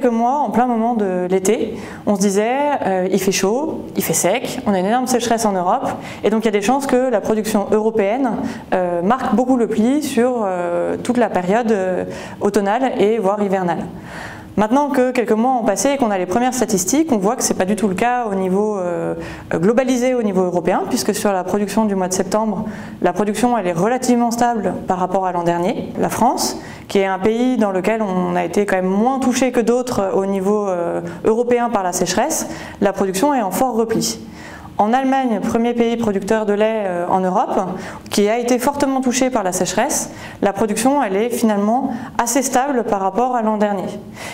quelques mois, en plein moment de l'été, on se disait il fait chaud, il fait sec, on a une énorme sécheresse en Europe, et donc il y a des chances que la production européenne marque beaucoup le pli sur toute la période automnale et voire hivernale. Maintenant que quelques mois ont passé et qu'on a les premières statistiques, on voit que ce n'est pas du tout le cas au niveau globalisé au niveau européen, puisque sur la production du mois de septembre, la production elle est relativement stable par rapport à l'an dernier. La France, qui est un pays dans lequel on a été quand même moins touché que d'autres au niveau européen par la sécheresse, la production est en fort repli. En Allemagne, premier pays producteur de lait en Europe, qui a été fortement touché par la sécheresse, la production elle est finalement assez stable par rapport à l'an dernier.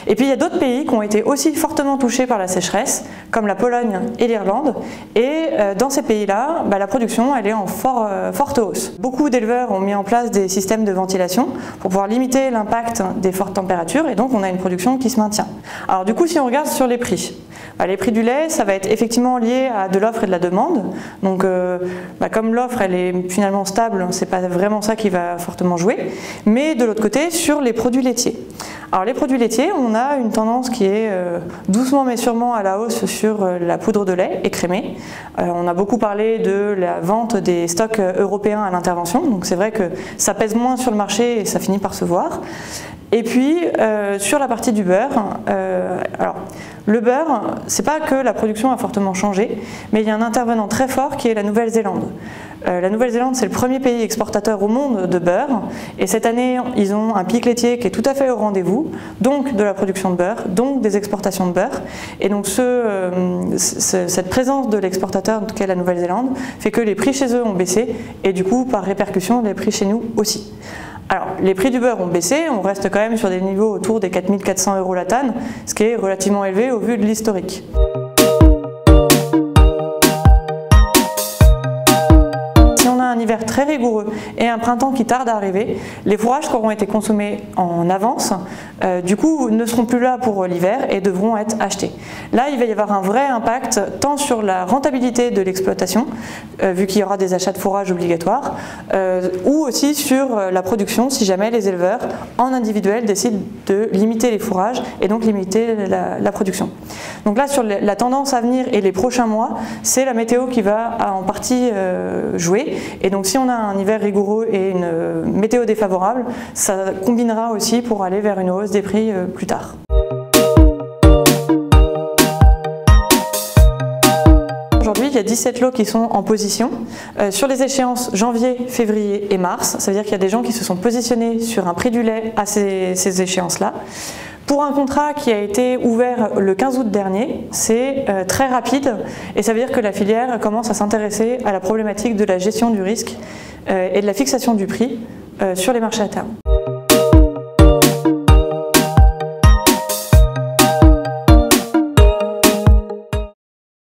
Et puis il y a d'autres pays qui ont été aussi fortement touchés par la sécheresse, comme la Pologne et l'Irlande, et dans ces pays-là, la production elle est en forte hausse. Beaucoup d'éleveurs ont mis en place des systèmes de ventilation pour pouvoir limiter l'impact des fortes températures, et donc on a une production qui se maintient. Alors du coup, si on regarde sur les prix, les prix du lait, ça va être effectivement lié à de l'offre et de la demande. Donc, comme l'offre elle est finalement stable, c'est pas vraiment ça qui va fortement jouer. Mais de l'autre côté, sur les produits laitiers. Alors les produits laitiers, on a une tendance qui est doucement mais sûrement à la hausse sur la poudre de lait écrémée. On a beaucoup parlé de la vente des stocks européens à l'intervention. Donc c'est vrai que ça pèse moins sur le marché et ça finit par se voir. Et puis sur la partie du beurre, alors le beurre, c'est pas que la production a fortement changé, mais il y a un intervenant très fort qui est la Nouvelle-Zélande. La Nouvelle-Zélande, c'est le premier pays exportateur au monde de beurre, et cette année, ils ont un pic laitier qui est tout à fait au rendez-vous, donc de la production de beurre, donc des exportations de beurre, et donc cette présence de l'exportateur qu'est la Nouvelle-Zélande fait que les prix chez eux ont baissé, et du coup, par répercussion, les prix chez nous aussi. Alors, les prix du beurre ont baissé, on reste quand même sur des niveaux autour des 4 400 € la tonne, ce qui est relativement élevé au vu de l'historique. Un hiver très rigoureux et un printemps qui tarde à arriver, les fourrages qui auront été consommés en avance, du coup, ne seront plus là pour l'hiver et devront être achetés. Là, il va y avoir un vrai impact tant sur la rentabilité de l'exploitation, vu qu'il y aura des achats de fourrage obligatoires, ou aussi sur la production, si jamais les éleveurs, en individuel, décident de limiter les fourrages et donc limiter la production. Donc là, sur la tendance à venir et les prochains mois, c'est la météo qui va en partie jouer. Et donc si on a un hiver rigoureux et une météo défavorable, ça combinera aussi pour aller vers une hausse des prix plus tard. Aujourd'hui, il y a 17 lots qui sont en position. Sur les échéances janvier, février et mars, ça veut dire qu'il y a des gens qui se sont positionnés sur un prix du lait à ces échéances-là. Pour un contrat qui a été ouvert le 15 août dernier, c'est très rapide et ça veut dire que la filière commence à s'intéresser à la problématique de la gestion du risque et de la fixation du prix sur les marchés à terme.